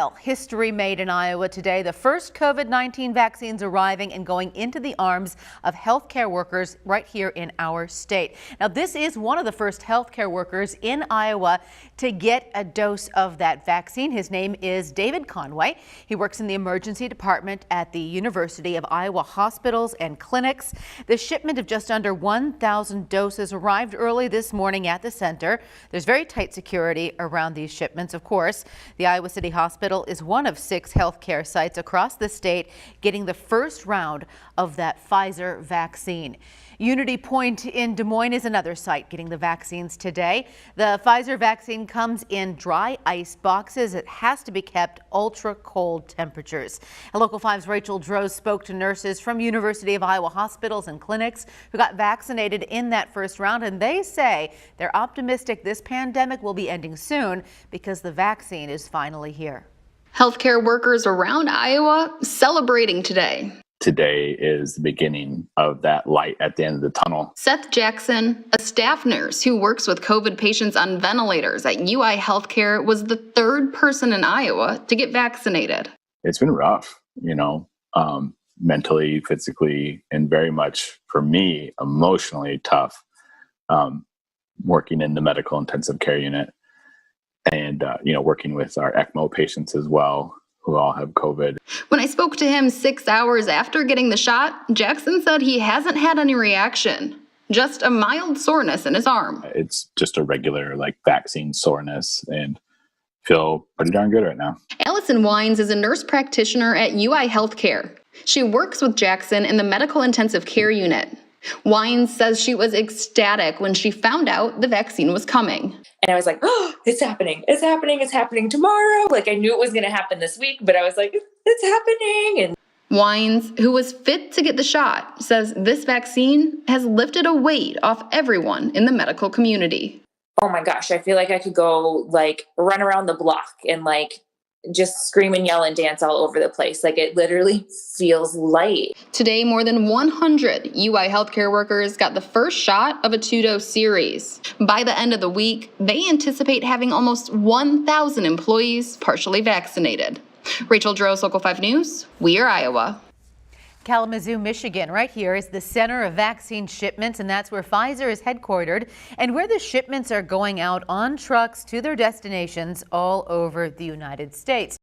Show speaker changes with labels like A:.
A: Well, history made in Iowa today. The first COVID-19 vaccines arriving and going into the arms of healthcare workers right here in our state. Now, this is one of the first healthcare workers in Iowa to get a dose of that vaccine. His name is David Conway. He works in the emergency department at the University of Iowa Hospitals and Clinics. The shipment of just under 1,000 doses arrived early this morning at the center. There's very tight security around these shipments, of course. The Iowa City Hospital is one of 6 healthcare sites across the state getting the first round of that Pfizer vaccine. Unity Point in Des Moines is another site getting the vaccines today. The Pfizer vaccine comes in dry ice boxes. It has to be kept ultra cold temperatures. Local 5's Rachel Droz spoke to nurses from University of Iowa hospitals and clinics who got vaccinated in that first round, and they say they're optimistic this pandemic will be ending soon because the vaccine is finally here.
B: Healthcare workers around Iowa celebrating today.
C: Today is the beginning of that light at the end of the tunnel.
B: Seth Jackson, a staff nurse who works with COVID patients on ventilators at UI Healthcare, was the third person in Iowa to get vaccinated.
C: It's been rough, mentally, physically, and very much, for me, emotionally tough, working in the medical intensive care unit and, working with our ECMO patients as well, who all have COVID.
B: When I spoke to him 6 hours after getting the shot, Jackson said he hasn't had any reaction, just a mild soreness in his arm.
C: It's just a regular vaccine soreness and feel pretty darn good right now.
B: Allison Wines is a nurse practitioner at UI Healthcare. She works with Jackson in the medical intensive care unit. Wines says she was ecstatic when she found out the vaccine was coming.
D: And I was like, oh, it's happening. It's happening. It's happening tomorrow. I knew it was going to happen this week, but I was like, it's happening. And
B: Wines, who was fit to get the shot, says this vaccine has lifted a weight off everyone in the medical community.
D: Oh my gosh, I feel like I could go run around the block and just scream and yell and dance all over the place. It literally feels light.
B: Today, more than 100 UI healthcare workers got the first shot of a 2-dose series. By the end of the week, they anticipate having almost 1,000 employees partially vaccinated. Rachel Droz, Local 5 News, We Are Iowa.
A: Kalamazoo, Michigan, right here is the center of vaccine shipments, and that's where Pfizer is headquartered and where the shipments are going out on trucks to their destinations all over the United States.